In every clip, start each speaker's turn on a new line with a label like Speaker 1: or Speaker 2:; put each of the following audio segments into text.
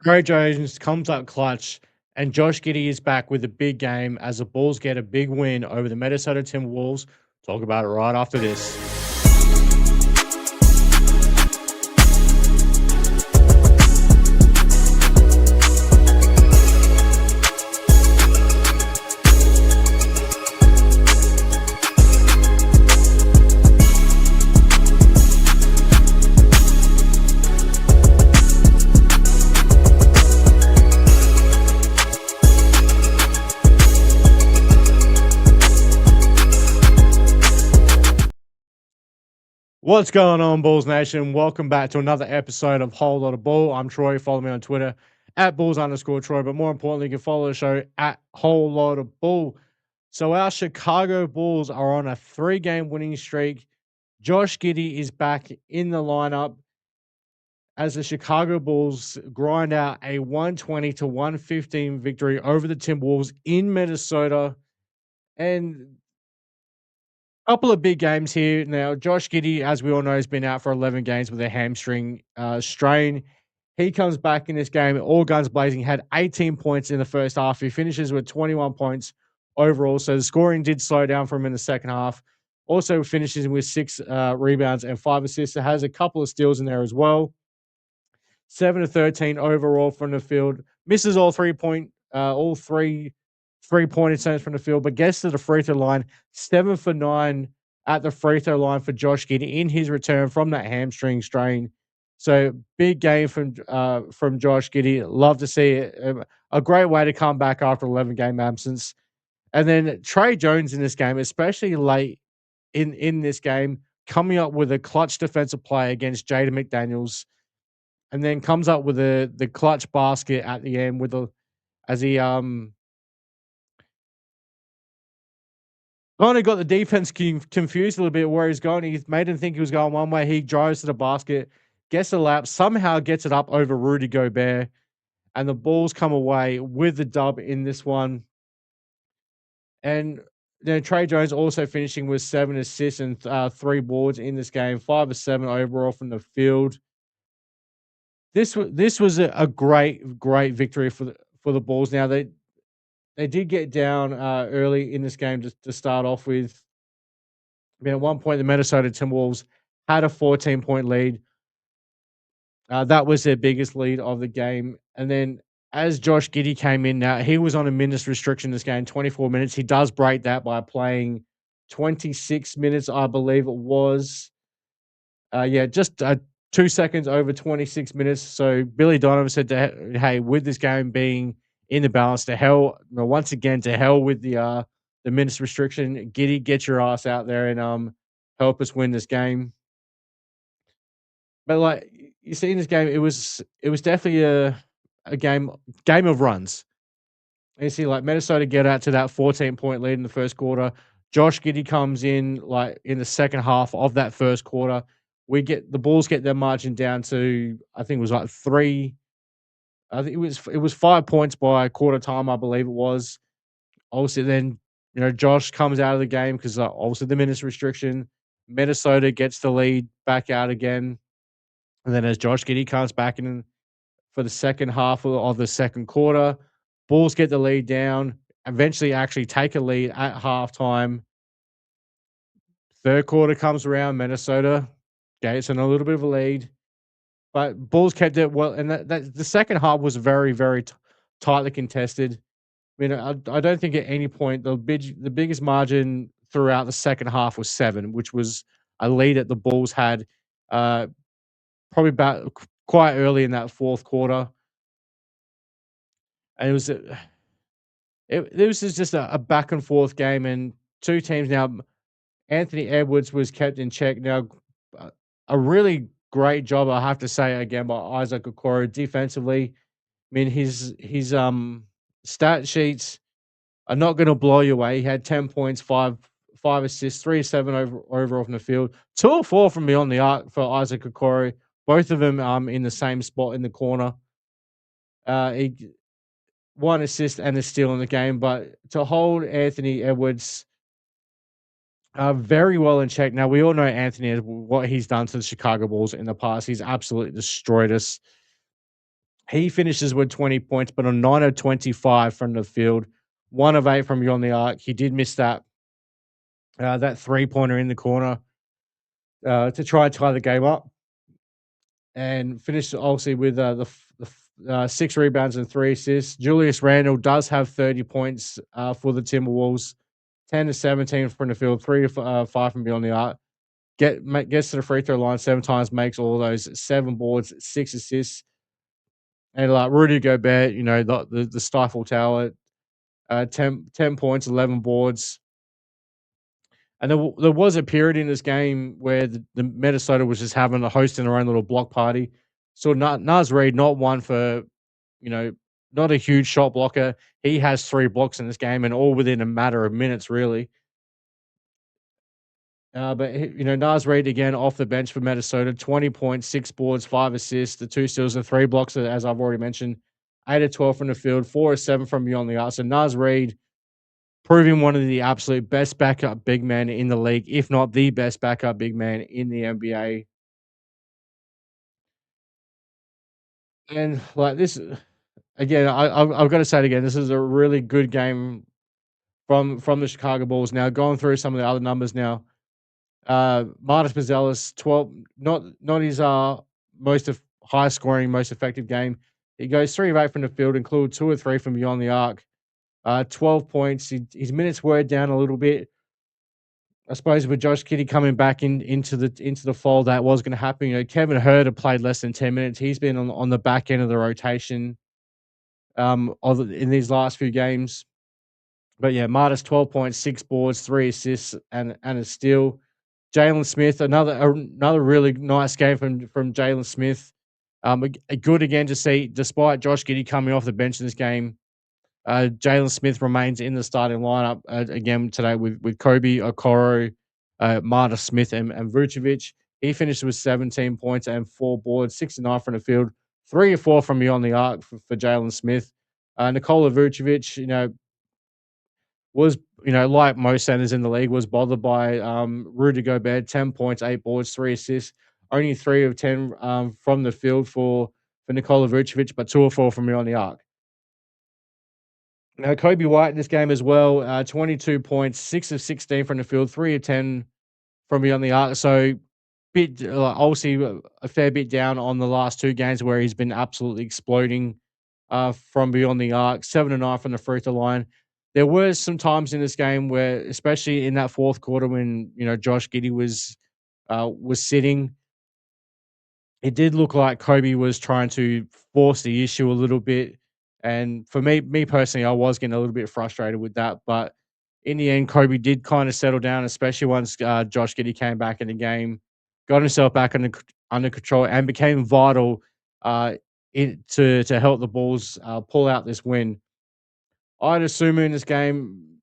Speaker 1: Tre Jones comes up clutch, and Josh Giddey is back with a big game as the Bulls get a big win over the Minnesota Timberwolves. Talk about it right after this. What's going on, Bulls Nation? Welcome back to another episode of Whole Lotta Bull. I'm Troy. Follow me on Twitter at Bulls_Troy. But more importantly, you can follow the show at Whole Lotta Bull. So our Chicago Bulls are on a 3-game winning streak. Josh Giddey is back in the lineup as the Chicago Bulls grind out a 120-115 victory over the Timberwolves in Minnesota. And couple of big games here. Now, Josh Giddey, as we all know, has been out for 11 games with a hamstring strain. He comes back in this game, all guns blazing, had 18 points in the first half. He finishes with 21 points overall. So the scoring did slow down for him in the second half. Also finishes with 6 rebounds and 5 assists. It has a couple of steals in there as well. 7 of 13 overall from the field. Misses all three-point attempts from the field, but gets to the free throw line. 7 for 9 at the free throw line for Josh Giddey in his return from that hamstring strain. So big game from Josh Giddey. Love to see it. A great way to come back after 11-game absence. And then Tre Jones in this game, especially late in this game, coming up with a clutch defensive play against Jaden McDaniels, and then comes up with the clutch basket at the end with the as he kind of got the defense confused a little bit where he's going. He made him think he was going one way. He drives to the basket, gets a lap, somehow gets it up over Rudy Gobert, and the Bulls come away with the dub in this one. And then Tre Jones also finishing with 7 assists and 3 boards in this game, 5 of 7 overall from the field. This was a great victory for the Bulls. Now they did get down early in this game to start off with. I mean, at one point, the Minnesota Timberwolves had a 14-point lead. That was their biggest lead of the game. And then as Josh Giddey came in, now he was on a minutes restriction this game, 24 minutes. He does break that by playing 26 minutes, I believe it was. Just 2 seconds over 26 minutes. So Billy Donovan said, "Hey, with this game being in the balance, once again, to hell with the minutes restriction. Giddey, get your ass out there and help us win this game." But like you see in this game, it was definitely a game of runs. And you see, like Minnesota get out to that 14-point lead in the first quarter. Josh Giddey comes in like in the second half of that first quarter. The Bulls get their margin down to, I think it was like 3. I think it was 5 points by quarter time, I believe it was. Obviously, then Josh comes out of the game because obviously the minutes restriction. Minnesota gets the lead back out again, and then as Josh Giddey comes back in for the second half of the second quarter, Bulls get the lead down. Eventually, actually take a lead at halftime. Third quarter comes around, Minnesota gets in a little bit of a lead. But Bulls kept it well, and that the second half was very tightly contested. I mean, I don't think at any point the biggest margin throughout the second half was 7, which was a lead that the Bulls had, uh, probably about quite early in that fourth quarter. And this is just a back and forth game, and 2 teams now. Anthony Edwards was kept in check. Now, a really great job, I have to say again, by Isaac Okoro defensively. I mean, his stat sheets are not going to blow you away. He had 10 points, five assists, 3 of 7 overall from the field, 2 of 4 from beyond the arc for Isaac Okoro. Both of them in the same spot in the corner. He 1 assist and a steal in the game, but to hold Anthony Edwards very well in check. Now we all know Anthony, what he's done to the Chicago Bulls in the past. He's absolutely destroyed us. He finishes with 20 points, but on 9 of 25 from the field, 1 of 8 from beyond the arc. He did miss that three-pointer in the corner, to try and tie the game up, and finished obviously with, 6 rebounds and 3 assists. Julius Randle does have 30 points, for the Timberwolves, 10 to 17 from the field, 3 to 5 from beyond the arc. Gets to the free throw line 7 times, makes all those, 7 boards, 6 assists. And, like, Rudy Gobert, the stifle tower, 10 points, 11 boards. And there was a period in this game where the Minnesota was just having a hosting their own little block party. So Naz Reid, not one for, you know, not a huge shot blocker. He has 3 blocks in this game, and all within a matter of minutes, really. But Naz Reid again off the bench for Minnesota, 20 points, 6 boards, 5 assists, the 2 steals, and 3 blocks, as I've already mentioned. 8 of 12 from the field, 4 of 7 from beyond the arc. So Naz Reid proving one of the absolute best backup big men in the league, if not the best backup big man in the NBA. And like this, again, I've got to say it again. This is a really good game from the Chicago Bulls. Now going through some of the other numbers now. Marcus Mazelis, 12, not his high scoring, most effective game. He goes 3 of 8 from the field, include 2 or 3 from beyond the arc. 12 points. His minutes were down a little bit. I suppose with Josh Giddey coming back into the fold, that was going to happen. Kevin Huerter played less than 10 minutes. He's been on the back end of the rotation in these last few games. But yeah, Martis 12 points, 6 boards, 3 assists, and a steal. Jalen Smith, another really nice game from Jalen Smith. A good again to see, despite Josh Giddey coming off the bench in this game. Jalen Smith remains in the starting lineup again today with Kobe, Okoro, Marta Smith, and Vucevic. He finished with 17 points and 4 boards, 6 and 9 from the field, 3 or 4 from beyond the arc for Jalen Smith. Nikola Vucevic, was like most centers in the league, was bothered by Rudy Gobert, 10 points, 8 boards, 3 assists, only 3 of 10 from the field for Nikola Vucevic, but 2 or 4 from beyond the arc. Now, Kobe White in this game as well, 22 points, 6 of 16 from the field, 3 of 10 from beyond the arc. So, obviously, a fair bit down on the last 2 games where he's been absolutely exploding from beyond the arc, 7 and 9 from the free throw line. There were some times in this game where, especially in that fourth quarter, when Josh Giddey was sitting, it did look like Kobe was trying to force the issue a little bit. And for me personally, I was getting a little bit frustrated with that. But in the end, Kobe did kind of settle down, especially once Josh Giddey came back in the game, got himself back under control, and became vital to help the Bulls pull out this win. I'd assume in this game,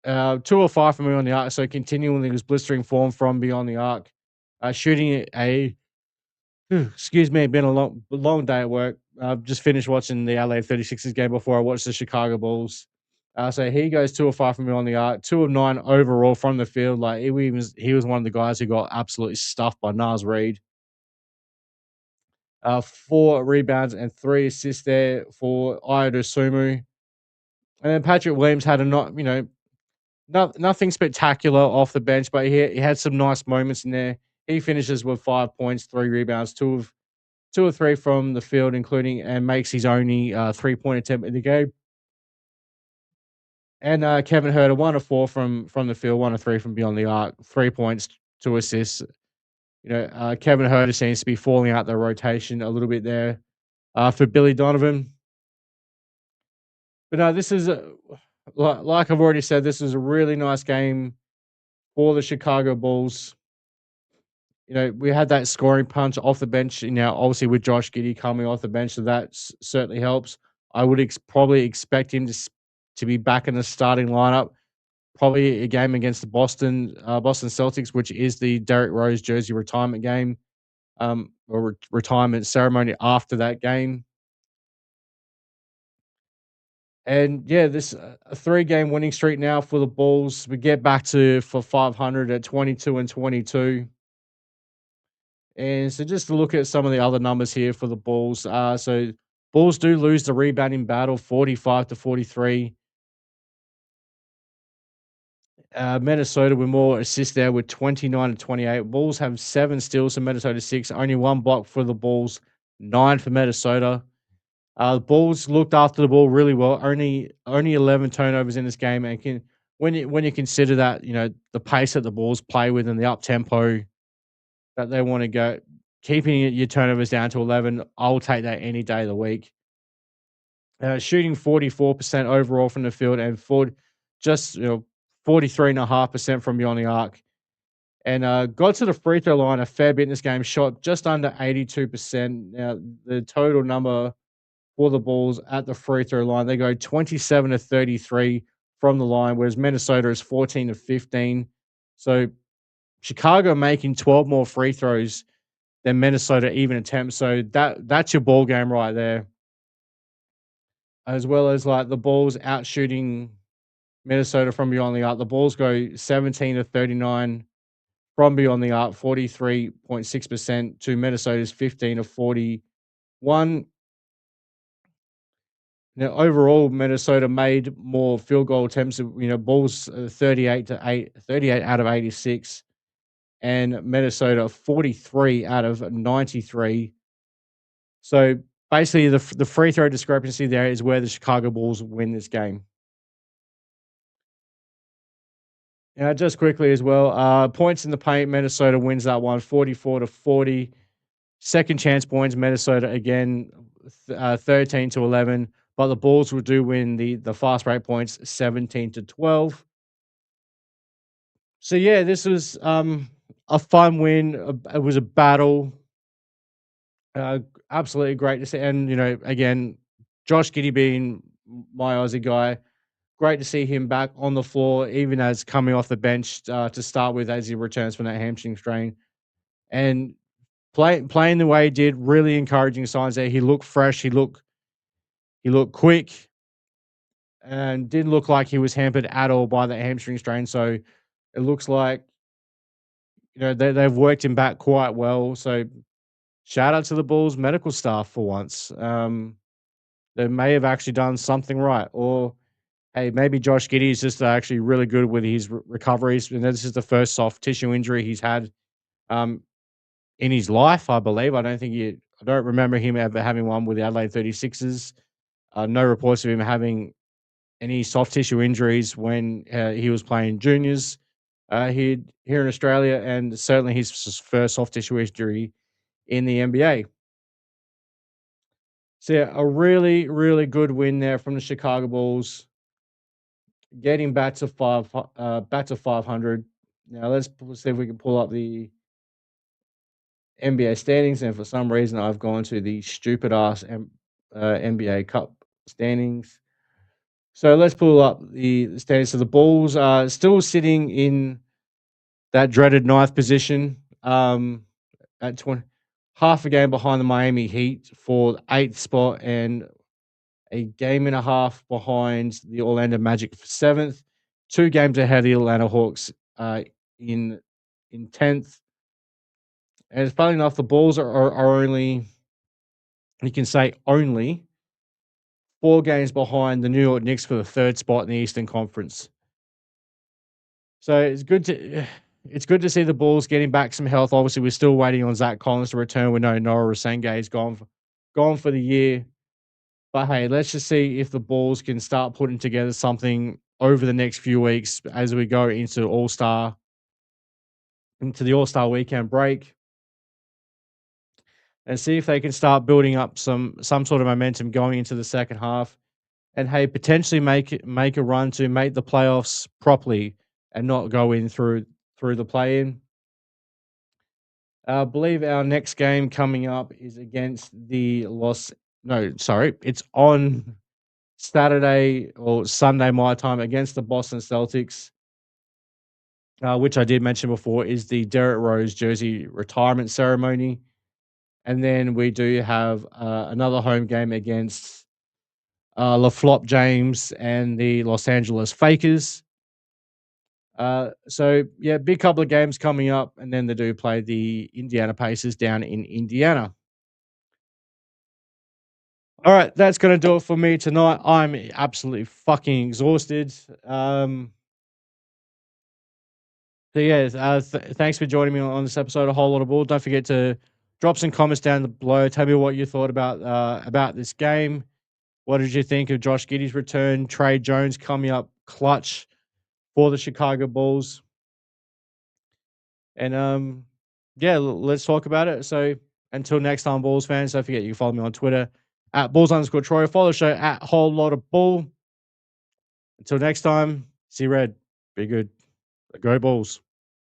Speaker 1: 2 or 5 from beyond the arc, so continually his blistering form from beyond the arc, shooting excuse me, been a long day at work. I've just finished watching the LA 36ers game before I watched the Chicago Bulls. So he goes 2 or 5 from me on the arc, 2 of 9 overall from the field. Like he was one of the guys who got absolutely stuffed by Naz Reid. 4 rebounds and 3 assists there for Sumu. And then Patrick Williams had nothing spectacular off the bench, but he had some nice moments in there. He finishes with 5 points, 3 rebounds, 2 or 3 from the field, including, and makes his only 3-point attempt in the game. And Kevin Huerter, 1 of 4 from the field, 1 of 3 from beyond the arc, 3 points, 2 assists. Kevin Huerter seems to be falling out the rotation a little bit there for Billy Donovan. But no, this is like I've already said, this is a really nice game for the Chicago Bulls. We had that scoring punch off the bench, obviously with Josh Giddey coming off the bench, so that certainly helps. I would probably expect him to be back in the starting lineup, probably a game against the Boston Celtics, which is the Derrick Rose jersey retirement game, or retirement ceremony after that game. And yeah, this a 3-game winning streak now for the Bulls. We get back for 500 at 22 and 22. And so just to look at some of the other numbers here for the Bulls. So Bulls do lose the rebounding battle 45-43. Minnesota with more assists there with 29-28. Bulls have 7 steals for Minnesota 6, only 1 block for the Bulls, 9 for Minnesota. The Bulls looked after the ball really well. Only 11 turnovers in this game, and can when you consider that the pace that the Bulls play with and the up tempo that they want to go, keeping your turnovers down to 11, I'll take that any day of the week. Shooting 44% overall from the field and just 43.5% from beyond the arc. And got to the free throw line a fair bit in this game, shot just under 82%. Now, the total number for the Bulls at the free throw line, they go 27-33 from the line, whereas Minnesota is 14-15. So Chicago making 12 more free throws than Minnesota even attempts. So that's your ball game right there. As well as like the Bulls out shooting Minnesota from beyond the arc. The Bulls go 17-39 from beyond the arc, 43.6% to Minnesota's 15-41. Now, overall, Minnesota made more field goal attempts. Bulls 38 out of 86, and Minnesota 43 out of 93. So basically, the free throw discrepancy there is where the Chicago Bulls win this game. Just quickly as well, points in the paint, Minnesota wins that one, 44-40. Second chance points, Minnesota again, 13-11. But the Bulls will do win the fast break points, 17-12. So yeah, this was a fun win. It was a battle. Uh, Absolutely great to see. And again, Josh Giddey being my Aussie guy, great to see him back on the floor, even as coming off the bench to start with as he returns from that hamstring strain. And playing the way he did, really encouraging signs there. He looked fresh. He looked quick, and didn't look like he was hampered at all by that hamstring strain. So it looks like they've worked him back quite well. So shout out to the Bulls medical staff for once. They may have actually done something right, or hey, maybe Josh Giddey is just actually really good with his recoveries. And this is the first soft tissue injury he's had um, in his life, I believe. I don't remember him ever having one with the Adelaide 36ers. No reports of him having any soft tissue injuries when he was playing juniors here in Australia, and certainly his first soft tissue injury in the NBA. So yeah, a really, really good win there from the Chicago Bulls, getting back to 500. Now see if we can pull up the NBA standings. And for some reason, I've gone to the stupid ass NBA Cup standings. So let's pull up the standings. So the Bulls are still sitting in that dreaded ninth position, at 20, half a game behind the Miami Heat for the eighth spot, and a game and a half behind the Orlando Magic for seventh. 2 games ahead of the Atlanta Hawks in 10th. And funny enough, the Bulls are only, you can say only, 4 games behind the New York Knicks for the third spot in the Eastern Conference. So it's good to see the Bulls getting back some health. Obviously, we're still waiting on Zach Collins to return. We know Noah Rasenge is gone for the year. But hey, let's just see if the Bulls can start putting together something over the next few weeks as we go into the All-Star weekend break, and see if they can start building up some sort of momentum going into the second half. And hey, potentially make a run to make the playoffs properly and not go in through the play-in. I believe our next game coming up is against the it's on Saturday or Sunday my time against the Boston Celtics, which I did mention before is the Derrick Rose jersey retirement ceremony. And then we do have another home game against LaFlop James and the Los Angeles Fakers. So yeah, big couple of games coming up, and then they do play the Indiana Pacers down in Indiana. All right, that's gonna do it for me tonight. I'm absolutely fucking exhausted. So yeah, thanks for joining me on this episode of Whole Lot of Bull. Don't forget to drop some comments down below. Tell me what you thought about this game. What did you think of Josh Giddey's return? Tre Jones coming up clutch for the Chicago Bulls. And yeah, let's talk about it. So until next time, Bulls fans, don't forget you can follow me on Twitter at Bulls_Troy. Follow the show at Whole Lot of Bull. Until next time, see red. Be good. Go Bulls.